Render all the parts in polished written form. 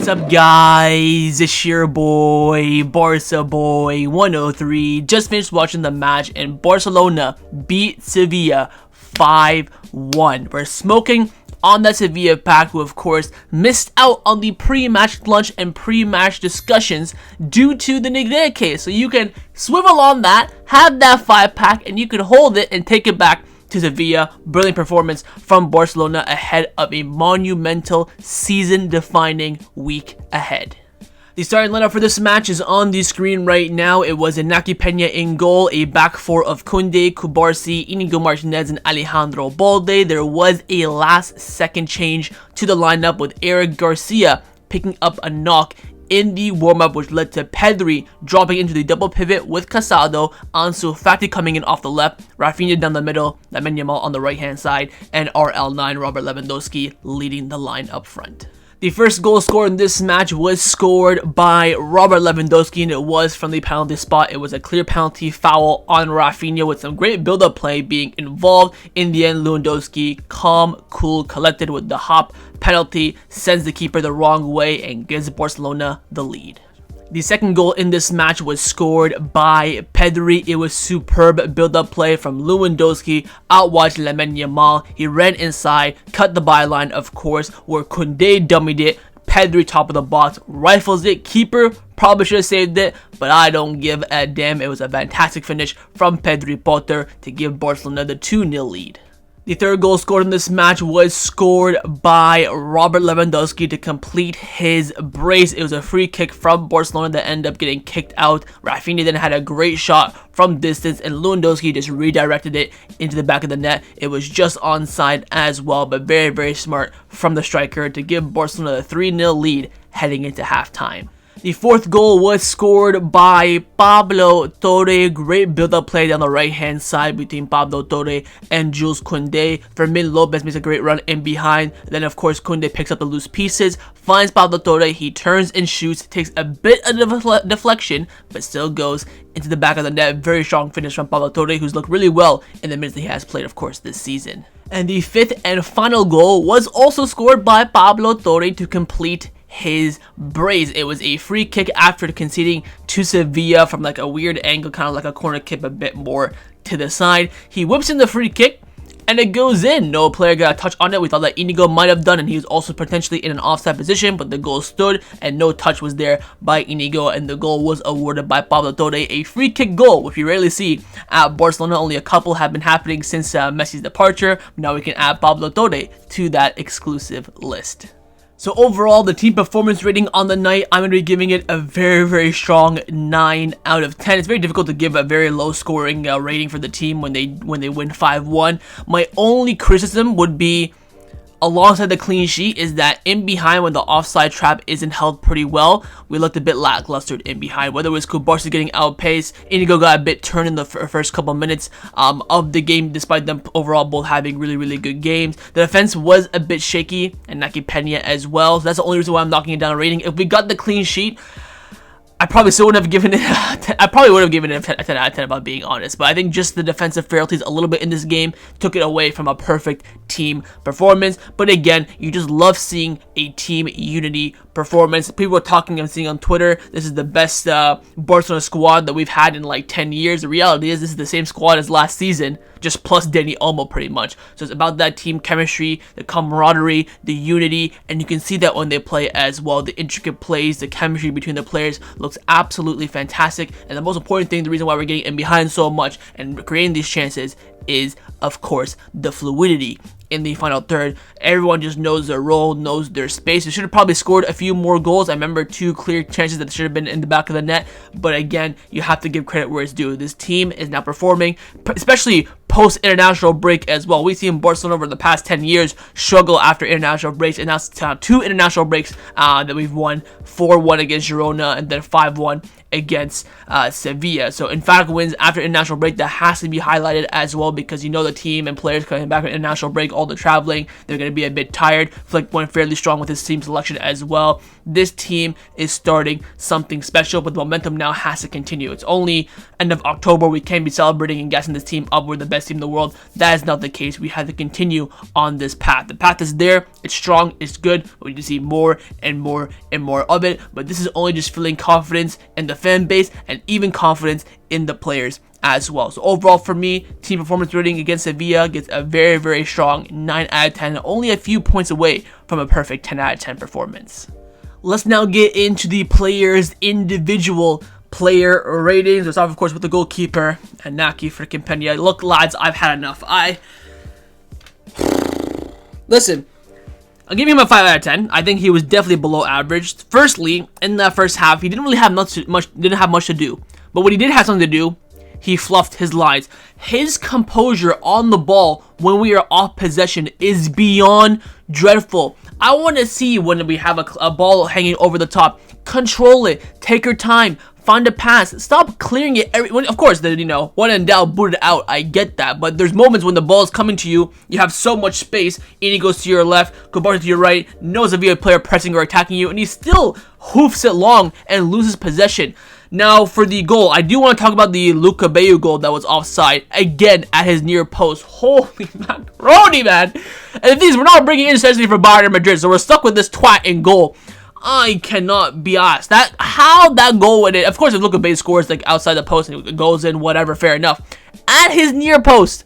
What's up, guys? It's your boy, Barca Boy 103. Just finished watching the match and Barcelona beat Sevilla 5-1. We're smoking on that Sevilla pack, who of course missed out on the pre-match lunch and pre-match discussions due to the Negre case. So you can swivel on that, have that 5-pack, and you can hold it and take it back to Sevilla. Brilliant performance from Barcelona ahead of a monumental season-defining week ahead. The starting lineup for this match is on the screen right now. It was Iñaki Peña in goal, a back four of Kounde, Cubarsí, Inigo Martinez, and Alejandro Balde. There was a last-second change to the lineup with Eric Garcia picking up a knock in the warm-up, which led to Pedri dropping into the double pivot with Casado, Ansu Fati coming in off the left, Raphinha down the middle, Lamine Yamal on the right-hand side, and RL9 Robert Lewandowski leading the line up front. The first goal scored in this match was scored by Robert Lewandowski, and it was from the penalty spot. It was a clear penalty foul on Raphinha with some great build-up play being involved. In the end, Lewandowski, calm, cool, collected with the hop penalty, sends the keeper the wrong way and gives Barcelona the lead. The second goal in this match was scored by Pedri. It was superb build-up play from Lewandowski, outwatched Lamine Yamal. He ran inside, cut the byline, of course, where Kounde dummied it. Pedri, top of the box, rifles it. Keeper probably should have saved it, but I don't give a damn. It was a fantastic finish from Pedri Potter to give Barcelona the 2-0 lead. The third goal scored in this match was scored by Robert Lewandowski to complete his brace. It was a free kick from Barcelona that ended up getting kicked out. Raphinha then had a great shot from distance, and Lewandowski just redirected it into the back of the net. It was just onside as well, but very, very smart from the striker to give Barcelona the 3-0 lead heading into halftime. The fourth goal was scored by Pablo Torre. Great build-up play down the right-hand side between Pablo Torre and Jules Kounde. Fermin Lopez makes a great run in behind. Then, of course, Kounde picks up the loose pieces, finds Pablo Torre. He turns and shoots, takes a bit of deflection, but still goes into the back of the net. Very strong finish from Pablo Torre, who's looked really well in the minutes that he has played, of course, this season. And the fifth and final goal was also scored by Pablo Torre to complete his brace. It was a free kick after conceding to Sevilla from like a weird angle, kind of like a corner kick, a bit more to the side. He whips in the free kick and it goes in. No player got a touch on it. We thought that Inigo might have done, and he was also potentially in an offside position, but the goal stood and no touch was there by Inigo, and the goal was awarded by Pablo Torre. A free kick goal, which we rarely see at Barcelona. Only a couple have been happening since Messi's departure. Now we can add Pablo Torre to that exclusive list. So overall, the team performance rating on the night, I'm going to be giving it a very, very strong 9 out of 10. It's very difficult to give a very low scoring rating for the team when they win 5-1. My only criticism would be, alongside the clean sheet, is that in behind, when the offside trap isn't held pretty well, we looked a bit lackluster in behind. Whether it was Cubarsí getting outpaced, Inigo got a bit turned in the first couple minutes of the game, despite them overall both having really, really good games. The defense was a bit shaky, and Iñaki Peña as well. So that's the only reason why I'm knocking it down a rating. If we got the clean sheet, I probably still wouldn't have given it. I probably would have given it a 10 out of 10, about being honest. But I think just the defensive frailties a little bit in this game took it away from a perfect team performance. But again, you just love seeing a team unity performance. People are talking, I'm seeing on Twitter, this is the best Barcelona squad that we've had in like 10 years. The reality is this is the same squad as last season, just plus Dani Olmo pretty much. So it's about that team chemistry, the camaraderie, the unity, and you can see that when they play as well. The intricate plays, the chemistry between the players looks absolutely fantastic. And the most important thing, the reason why we're getting in behind so much and creating these chances, is of course the fluidity in the final third. Everyone just knows their role, knows their space. They should have probably scored a few more goals. I remember 2 clear chances that should have been in the back of the net, but again, you have to give credit where it's due. This team is now performing, especially post-international break as well. We've seen Barcelona over the past 10 years struggle after international breaks, and now it's 2 international breaks that we've won. 4-1 against Girona and then 5-1 against Sevilla. So emphatic wins after international break, that has to be highlighted as well, because you know the team and players coming back from international break, all the traveling, they're going to be a bit tired. Flick went fairly strong with his team selection as well. This team is starting something special, but the momentum now has to continue. It's only end of October. We can't be celebrating and gassing this team up. We're the best best team in the world. That is not the case. We have to continue on this path. The path is there. It's strong. It's good. But we need to see more and more and more of it. But this is only just feeling confidence in the fan base and even confidence in the players as well. So overall for me, team performance rating against Sevilla gets a very, very strong 9 out of 10. Only a few points away from a perfect 10 out of 10 performance. Let's now get into the players' individual player ratings. Let's start, of course, with the goalkeeper, Hansi Flick. Look, lads, I've had enough. Listen, I'll give him a 5 out of 10. I think he was definitely below average. Firstly, in the first half, he didn't really have much to do. But when he did have something to do, he fluffed his lines. His composure on the ball when we are off possession is beyond dreadful. I want to see when we have a ball hanging over the top. Control it. Take your time. Find a pass. Stop clearing it. Of course, when in doubt, boot it out. I get that. But there's moments when the ball is coming to you. You have so much space. Ini goes to your left. Kounde to your right. Knows a player pressing or attacking you. And he still hoofs it long and loses possession. Now, for the goal, I do want to talk about the Luka Bayu goal that was offside. Again, at his near post. Holy macaroni, man. And the thing is, we're not bringing in essentially for Bayern Madrid, so we're stuck with this twat in goal. I cannot be asked how that goal went in. Of course, if Luka Bayu scores like outside the post and it goes in, whatever, fair enough. At his near post.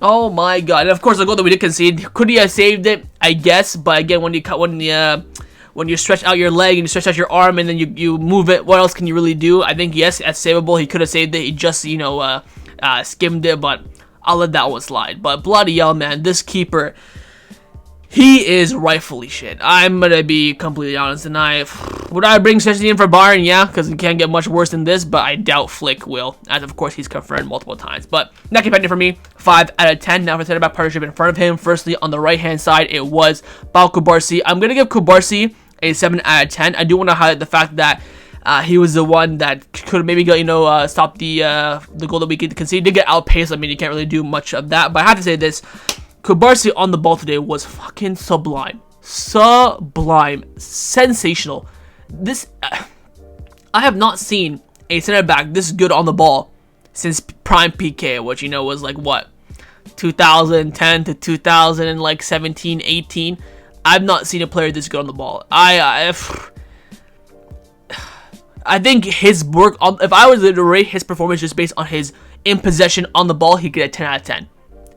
Oh my god. And of course, the goal that we did concede, could he have saved it? I guess. But again, when you stretch out your leg and you stretch out your arm and then you move it, what else can you really do? I think, yes, that's savable. He could have saved it. He just, skimmed it, but I'll let that one slide. But bloody hell, man, this keeper, he is rightfully shit. I'm going to be completely honest. And would I bring Szczesny in for Bayern? Yeah, because it can't get much worse than this, but I doubt Flick will, as of course he's confirmed multiple times. But not competitive for me, 5 out of 10. Now for center back partnership in front of him, firstly on the right-hand side, it was Kounde. I'm going to give Kounde a 7 out of 10. I do want to highlight the fact that he was the one that could maybe stop the goal that we could concede. Did get outpaced. I mean, you can't really do much of that. But I have to say this. Kounde on the ball today was fucking sublime. Sublime. Sensational. This, I have not seen a center back this good on the ball since prime PK, which, was like, what? 2010 to 2017, 18. I've not seen a player this good on the ball. I think his work, if I was to rate his performance just based on his in possession on the ball, he'd get a 10 out of 10.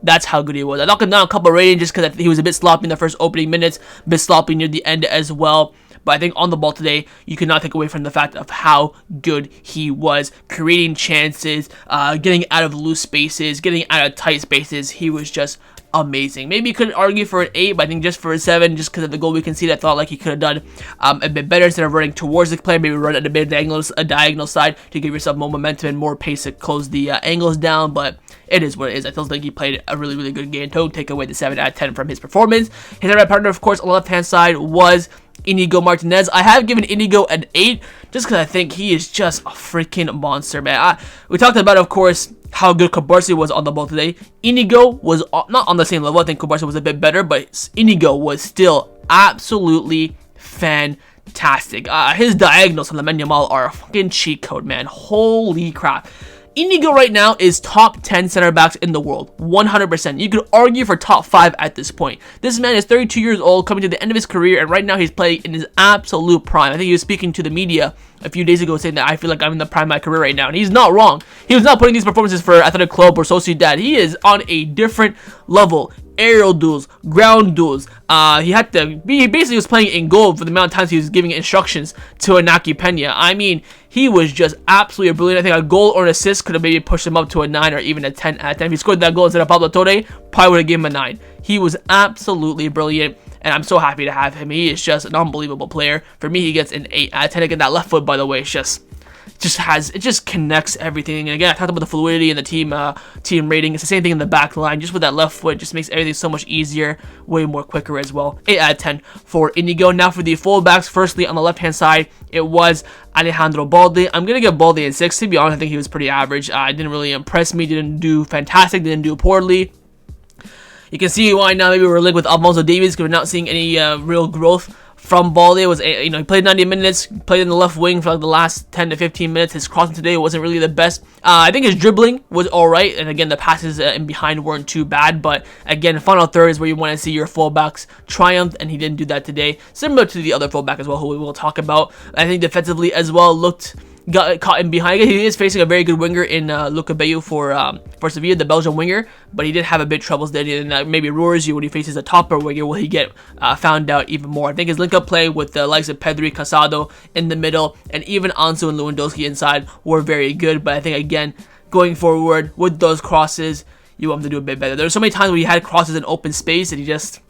That's how good he was. I knocked him down a couple of ratings just because he was a bit sloppy in the first opening minutes, a bit sloppy near the end as well. But I think on the ball today, you cannot take away from the fact of how good he was. Creating chances, getting out of loose spaces, getting out of tight spaces. He was just amazing. Maybe you could argue for an 8, but I think just for a 7, just because of the goal we conceded, I thought like he could have done a bit better instead of running towards the player. Maybe run at a bit of a diagonal side to give yourself more momentum and more pace to close the angles down. But it is what it is. I still think he played a really, really good game. Don't take away the 7 out of 10 from his performance. His right partner, of course, on the left-hand side was Inigo Martinez. I have given Inigo an 8 just because I think he is just a freaking monster, man. We talked about, of course, how good Kounde was on the ball today. Inigo was not on the same level. I think Kounde was a bit better, but Inigo was still absolutely fantastic. His diagonals on the Lamine Yamal are a fucking cheat code, man. Holy crap. Inigo right now is top 10 center backs in the world, 100%. You could argue for top 5 at this point. This man is 32 years old, coming to the end of his career, and right now he's playing in his absolute prime. I think he was speaking to the media a few days ago saying that I feel like I'm in the prime of my career right now, and he's not wrong. He was not putting these performances for Athletic Club or Sociedad. He is on a different level. Aerial duels, ground duels. He basically was playing in goal for the amount of times he was giving instructions to Hansi Flick. I mean, he was just absolutely brilliant. I think a goal or an assist could have maybe pushed him up to a 9 or even a 10 out of 10. If he scored that goal instead of Pablo Torre, probably would have given him a 9. He was absolutely brilliant, and I'm so happy to have him. He is just an unbelievable player. For me, he gets an 8 out of 10. Again, that left foot, by the way, it just connects everything. And again, I talked about the fluidity and the team rating. It's the same thing in the back line. Just with that left foot, just makes everything so much easier, way more quicker as well. 8 out of 10 for Inigo. Now for the fullbacks, firstly on the left hand side, it was Alejandro Balde. I'm gonna give Balde a 6. To be honest, I think he was pretty average. Didn't really impress me. Didn't do fantastic. Didn't do poorly. You can see why now maybe we're linked with Alphonso Davies because we're not seeing any real growth from Balde was, he played 90 minutes, played in the left wing for like the last 10 to 15 minutes. His crossing today wasn't really the best. I think his dribbling was alright, and again, the passes in behind weren't too bad, but again, final third is where you want to see your fullbacks triumph, and he didn't do that today. Similar to the other fullback as well, who we will talk about. I think defensively as well, got caught in behind. He is facing a very good winger in Luca Bayu for Sevilla, the Belgian winger, but he did have a bit troubles there, and that maybe roars you when he faces a topper winger. Will he get found out even more? I think his link-up play with the likes of Pedri, Casado in the middle, and even Ansu and Lewandowski inside were very good, but I think, again, going forward with those crosses, you want him to do a bit better. There were so many times where he had crosses in open space, and he just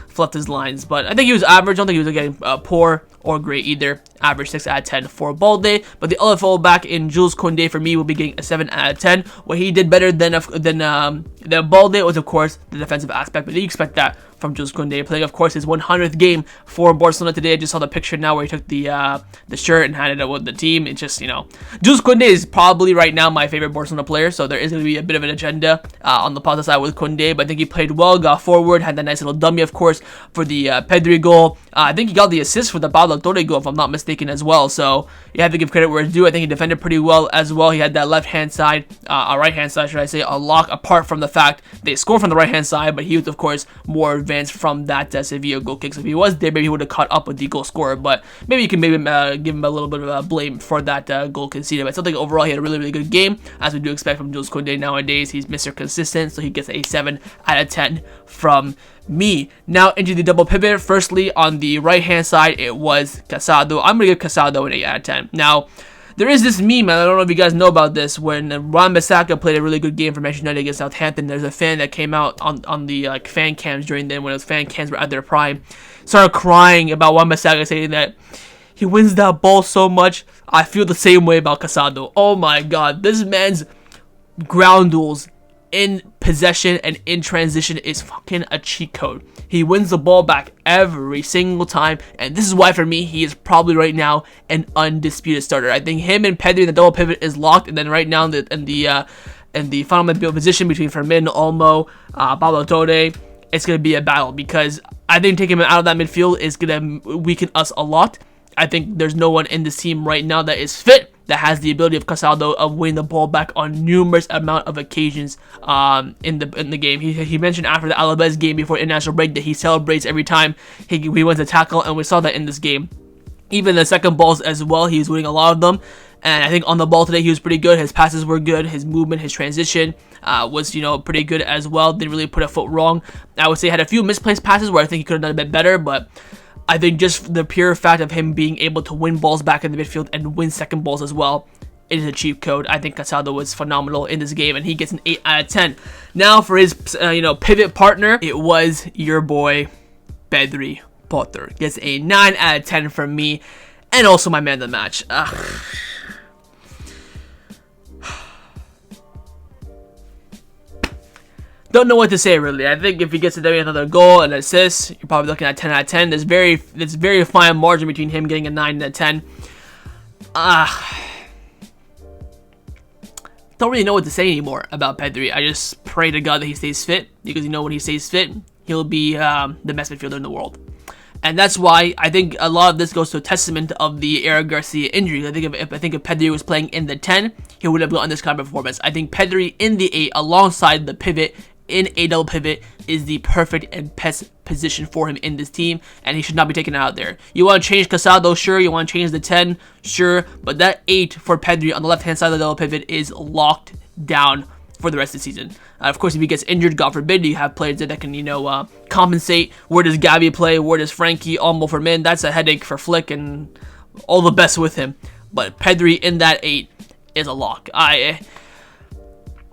fluffed his lines, but I think he was average. I don't think he was getting poor or great either. Average 6 out of 10 for Balde, but the other fullback in Jules Kounde for me will be getting a 7 out of 10. What he did better than Balde was, of course, the defensive aspect, but you expect that from Jules Kounde, playing, of course, his 100th game for Barcelona today. I just saw the picture now where he took the shirt and handed it with the team. It's just, Jules Kounde is probably right now my favorite Barcelona player, so there is going to be a bit of an agenda on the positive side with Kounde, but I think he played well, got forward, had that nice little dummy, of course, for the Pedri goal. I think he got the assist for the Pablo Torre goal, if I'm not mistaken, as well, so you have to give credit where it's due. I think he defended pretty well as well. He had that left-hand side, right-hand side, should I say, a lock, apart from the fact they scored from the right-hand side, but he was, of course, more advanced from that Sevilla goal kick. So if he was there, maybe he would have caught up with the goal scorer, but maybe you can give him a little bit of a blame for that goal conceded. But I still think overall he had a really, really good game, as we do expect from Jules Kounde nowadays. He's Mr. Consistent, so he gets a 7 out of 10 from me. Now into the double pivot. Firstly, on the right-hand side, it was Casado. I'm going to give Casado an 8 out of 10. Now, there is this meme, and I don't know if you guys know about this, when Wan-Bissaka played a really good game for Manchester United against Southampton. There's a fan that came out on the fan cams during then, when those fan cams were at their prime, started crying about Wan-Bissaka, saying that he wins that ball so much. I feel the same way about Casado. Oh my god, this man's ground duels in possession and in transition is fucking a cheat code. He wins the ball back every single time, and this is why for me he is probably right now an undisputed starter. I think him and Pedri in the double pivot is locked, and then right now in the final midfield position between Fermin, Olmo, Pablo Torre, it's gonna be a battle, because I think taking him out of that midfield is gonna weaken us a lot. I think there's no one in this team right now that is fit, that has the ability of Casado of winning the ball back on numerous amount of occasions in the game. He mentioned after the Alaves game before international break that he celebrates every time he wins a tackle, and we saw that in this game. Even the second balls as well, he was winning a lot of them. And I think on the ball today, he was pretty good. His passes were good. His movement, his transition was, pretty good as well. Didn't really put a foot wrong. I would say had a few misplaced passes where I think he could have done a bit better, but I think just the pure fact of him being able to win balls back in the midfield and win second balls as well, it is a cheat code. I think Casado was phenomenal in this game, and he gets an 8 out of 10. Now for his, pivot partner, it was your boy, Pedri Potter. Gets a 9 out of 10 from me, and also my man of the match. Don't know what to say, really. I think if he gets another goal and assist, you're probably looking at 10 out of 10. There's very fine margin between him getting a 9 out of 10. Don't really know what to say anymore about Pedri. I just pray to God that he stays fit, because when he stays fit, he'll be the best midfielder in the world. And that's why I think a lot of this goes to a testament of the Eric Garcia injury. I think if Pedri was playing in the 10, he would have gotten this kind of performance. I think Pedri in the 8 alongside the pivot in a double pivot is the perfect and best position for him in this team, and he should not be taken out there. You want to change Casado, sure. You want to change the 10, sure. But that 8 for Pedri on the left-hand side of the double pivot is locked down for the rest of the season. Of course, if he gets injured, God forbid, you have players that can, compensate. Where does Gavi play? Where does Frankie, Olmo, Fermin? That's a headache for Flick, and all the best with him. But Pedri in that 8 is a lock.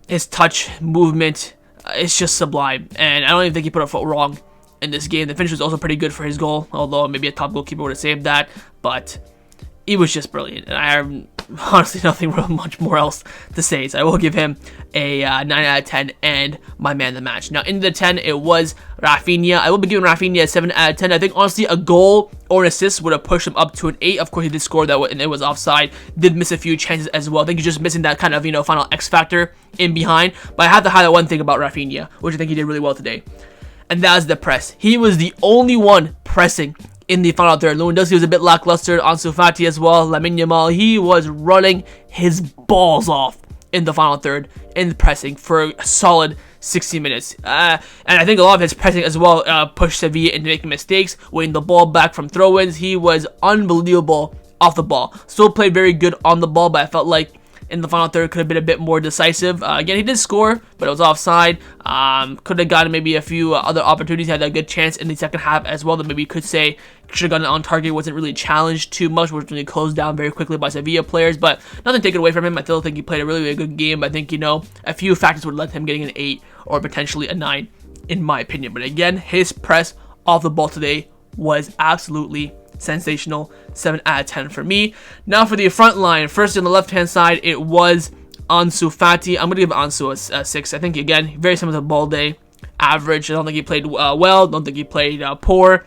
His touch, movement, it's just sublime, and I don't even think he put a foot wrong in this game. The finish was also pretty good for his goal, although maybe a top goalkeeper would have saved that, but he was just brilliant, and I have honestly nothing much more else to say, so I will give him a 9 out of 10 and my man of the match. Now, in the 10, it was Raphinha. I will be giving Raphinha a 7 out of 10. I think, honestly, a goal or an assist would have pushed him up to an 8. Of course, he did score that, and it was offside. Did miss a few chances as well. I think he's just missing that kind of, final X factor in behind. But I have to highlight one thing about Raphinha, which I think he did really well today, and that is the press. He was the only one pressing in the final third. Lewandowski was a bit lackluster. Ansu Fati as well. Lamine Yamal, he was running his balls off in the final third in pressing for a solid 60 minutes. And I think a lot of his pressing as well pushed Sevilla into making mistakes, winning the ball back from throw-ins. He was unbelievable off the ball. Still played very good on the ball, but I felt like in the final third could have been a bit more decisive. Again, he did score, but it was offside. Could have gotten maybe a few other opportunities. He had a good chance in the second half as well that maybe you could say should have gotten on target. Wasn't really challenged too much. Was really closed down very quickly by Sevilla players, but nothing taken away from him. I still think he played a really, really good game. I think, a few factors would have led to him getting an 8 or potentially a 9 in my opinion. But again, his press off the ball today was absolutely sensational. 7 out of 10 for me. Now for the front line. First on the left hand side, it was Ansu Fati. I'm going to give Ansu a 6. I think, again, very similar to Balde. Average. I don't think he played well. Don't think he played poor.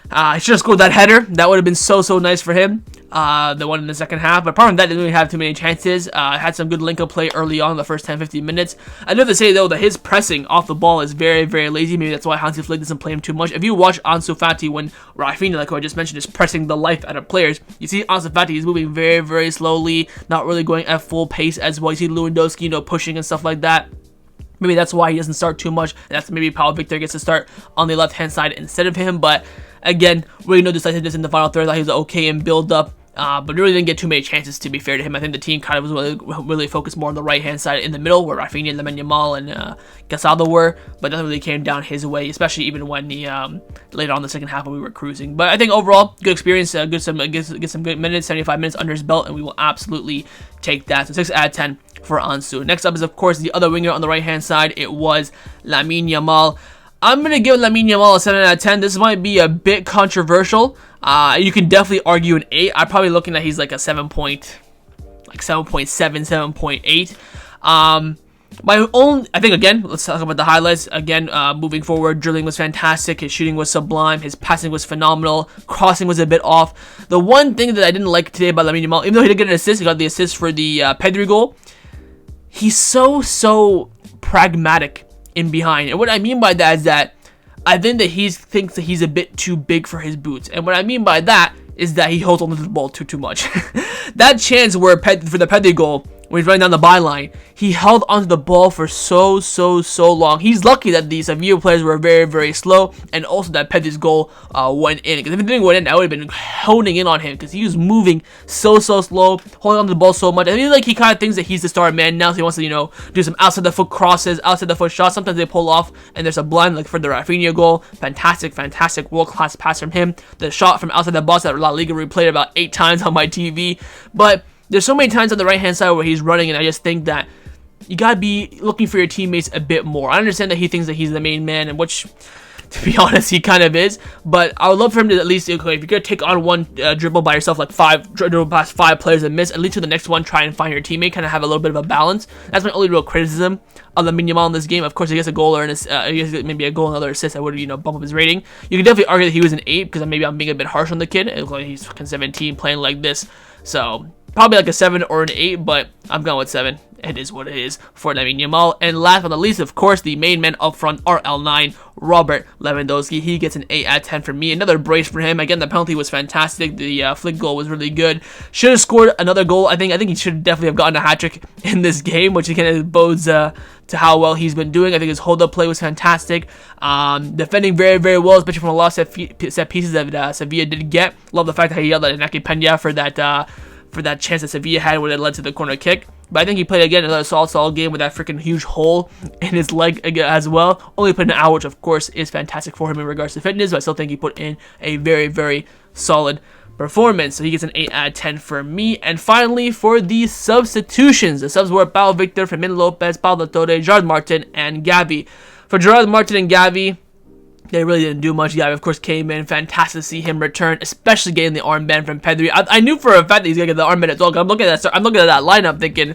He should have scored that header. That would have been so nice for him. The one in the second half. But apart from that, didn't really have too many chances. Had some good link-up play early on in the first 10-15 minutes. I do have to say, though, that his pressing off the ball is very, very lazy. Maybe that's why Hansi Flick doesn't play him too much. If you watch Ansu Fati when Raphinha, like I just mentioned, is pressing the life out of players, you see Ansu Fati is moving very, very slowly, not really going at full pace as well. You see Lewandowski, pushing and stuff like that. Maybe that's why he doesn't start too much. And that's maybe Pablo gets to start on the left-hand side instead of him. But again, really no decisiveness in the final third. I thought he was okay in build-up. But really didn't get too many chances, to be fair to him. I think the team kind of was really focused more on the right-hand side in the middle, where Raphinha, Lamine Yamal, and Casado were, but nothing really came down his way, especially even when he later on in the second half when we were cruising. But I think overall, good experience, get some good minutes, 75 minutes under his belt, and we will absolutely take that. So 6 out of 10 for Ansu. Next up is, of course, the other winger on the right-hand side. It was Lamine Yamal. I'm going to give Lamine Yamal a 7 out of 10. This might be a bit controversial. You can definitely argue an 8. I'm probably looking at he's like a 7.7, 7.8. I think, again, let's talk about the highlights. Again, moving forward, dribbling was fantastic. His shooting was sublime. His passing was phenomenal. Crossing was a bit off. The one thing that I didn't like today about Lamine Yamal, even though he did get an assist, he got the assist for the Pedri goal. He's so pragmatic in behind. And what I mean by that is that I think that he thinks that he's a bit too big for his boots. And what I mean by that is that he holds onto the ball too much. That chance where for the Pedri goal, when he's running down the byline, he held onto the ball for so long. He's lucky that the Sevilla players were very, very slow, and also that Pedri's goal went in. Because if it didn't go in, I would have been honing in on him, because he was moving so slow, holding onto the ball so much. I feel like he kind of thinks that he's the star man now, so he wants to, do some outside the foot crosses, outside the foot shots. Sometimes they pull off, and there's a blind, like for the Raphinha goal. Fantastic, world-class pass from him. The shot from outside the box that La Liga replayed about 8 times on my TV. But there's so many times on the right-hand side where he's running, and I just think that you gotta be looking for your teammates a bit more. I understand that he thinks that he's the main man, and which, to be honest, he kind of is. But I would love for him to at least, if you're gonna take on one dribble by yourself, like dribble past 5 players and miss, at least to the next one, try and find your teammate, kind of have a little bit of a balance. That's my only real criticism of Lamine Yamal in this game. Of course, he gets a goal or maybe a goal and another assist, I would bump up his rating. You can definitely argue that he was an 8, because maybe I'm being a bit harsh on the kid. It looks like he's fucking 17 playing like this, so probably like a 7 or an 8, but I'm going with 7. It is what it is for Lamine Yamal. And last but not least, of course, the main man up front, RL9, Robert Lewandowski. He gets an 8 out of 10 for me. Another brace for him. Again, the penalty was fantastic. The Flick goal was really good. Should have scored another goal. I think he should definitely have gotten a hat-trick in this game, which again bodes to how well he's been doing. I think his hold-up play was fantastic. Defending very, very well, especially from a lot of set pieces that Sevilla did get. Love the fact that he yelled at Inaki Peña for that chance that Sevilla had when it led to the corner kick. But I think he played, again, another solid game with that freaking huge hole in his leg as well. Only put in an hour, which of course is fantastic for him in regards to fitness, but I still think he put in a very, very solid performance. So he gets an 8 out of 10 for me. And finally, for the substitutions. The subs were Pau Victor, Fermin Lopez, Pablo Torre, Gerard Martin, and Gavi. For Gerard Martin and Gavi, they really didn't do much. Gavi, of course, came in. Fantastic to see him return, especially getting the armband from Pedri. I knew for a fact that he's going to get the armband as well. I'm looking at that lineup thinking,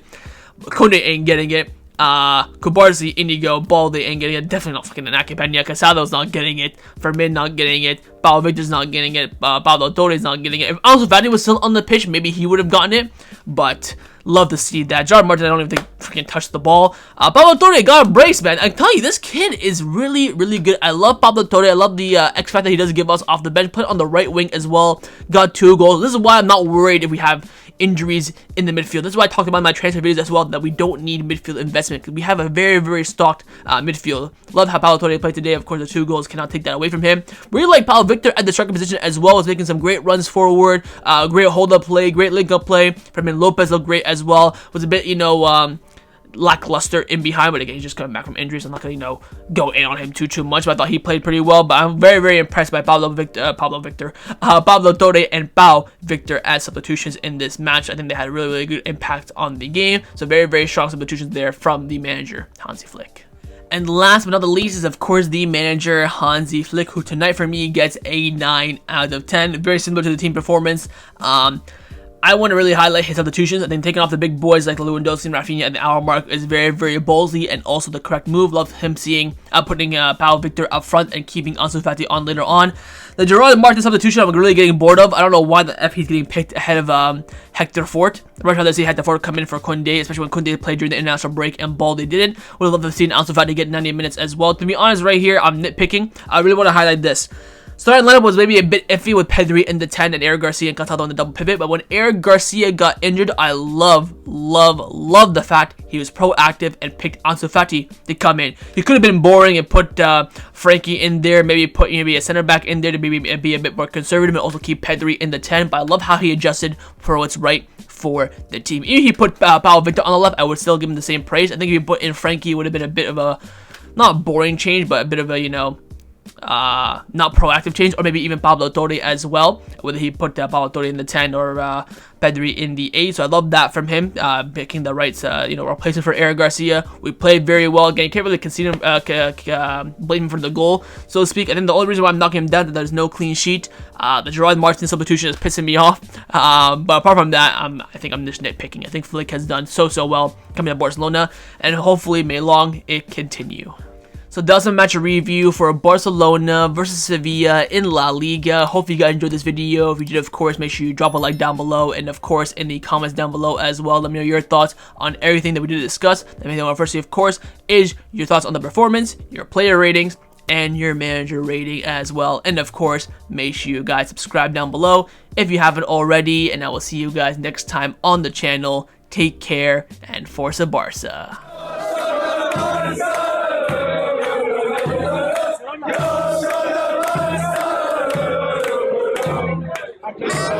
Kounde ain't getting it. Kubarsi, Inigo, Balde ain't getting it. Definitely not fucking Inaki Peña. Casado's not getting it. Fermin not getting it. Pablo Victor's not getting it. Pablo Torre's not getting it. If Ansu Fati was still on the pitch, maybe he would have gotten it. But love to see that. Gerard Martin, I don't even think freaking touched the ball. Pablo Torre got a brace, man. I tell you, this kid is really, really good. I love Pablo Torre. I love the X factor he does give us off the bench. Put on the right wing as well. Got 2 goals. This is why I'm not worried if we have injuries in the midfield. This is why I talked about in my transfer videos as well, that we don't need midfield investment, because we have a very, very stocked midfield. Love how Pablo Torre played today. Of course, the 2 goals cannot take that away from him. Really like Pablo Victor at the striker position as well. Was making some great runs forward. Great hold-up play. Great link-up play. Fermin Lopez looked great as well. Was a bit, you know, lackluster in behind, but again, he's just coming back from injuries. I'm not gonna, you know, go in on him too much, but I thought he played pretty well. But I'm very, very impressed by Pablo Torre and Pau Victor as substitutions in this match. I think they had a really, really good impact on the game. So very, very strong substitutions there from the manager, Hansi Flick. And last but not the least is, of course, the manager, Hansi Flick, who tonight for me gets a 9 out of 10. Very similar to the team performance. I want to really highlight his substitutions. I think taking off the big boys like Lewandowski and Raphinha at the hour mark is very, very ballsy and also the correct move. Love him putting Pau Victor up front and keeping Ansu Fati on later on. The Gerard Martin substitution I'm really getting bored of. I don't know why the F he's getting picked ahead of Hector Fort. I'd much rather see Hector Fort come in for Kounde, especially when Kounde played during the international break and Balde didn't. Would have loved to see Ansu Fati get 90 minutes as well. To be honest, right here, I'm nitpicking. I really want to highlight this. Starting lineup was maybe a bit iffy with Pedri in the 10 and Eric Garcia and Cataldo in the double pivot, but when Eric Garcia got injured, I love the fact he was proactive and picked Ansu Fati to come in. He could have been boring and put Frankie in there, maybe put maybe a center back in there to maybe be a bit more conservative and also keep Pedri in the 10, but I love how he adjusted for what's right for the team. Even if he put Pau Victor on the left, I would still give him the same praise. I think if he put in Frankie, it would have been a bit of a, not boring change, but a bit of a, you know, not proactive change, or maybe even Pablo Torre as well, whether he put Pablo Torre in the 10 or Pedri in the 8. So I love that from him, picking the right, you know, replacement for Eric Garcia. We played very well. Again, you can't really concede him, blame him for the goal, so to speak. I think the only reason why I'm knocking him down is that there's no clean sheet. The Gerard Martin substitution is pissing me off, but apart from that, I think I'm just nitpicking. I think Flick has done so well coming to Barcelona, and hopefully may long it continue. So that's a match review for Barcelona versus Sevilla in La Liga. Hope you guys enjoyed this video. If you did, of course, make sure you drop a like down below. And of course, in the comments down below as well, let me know your thoughts on everything that we did discuss. The main thing I want to first see, of course, is your thoughts on the performance, your player ratings, and your manager rating as well. And of course, make sure you guys subscribe down below if you haven't already. And I will see you guys next time on the channel. Take care and Forza Barca. Yeah.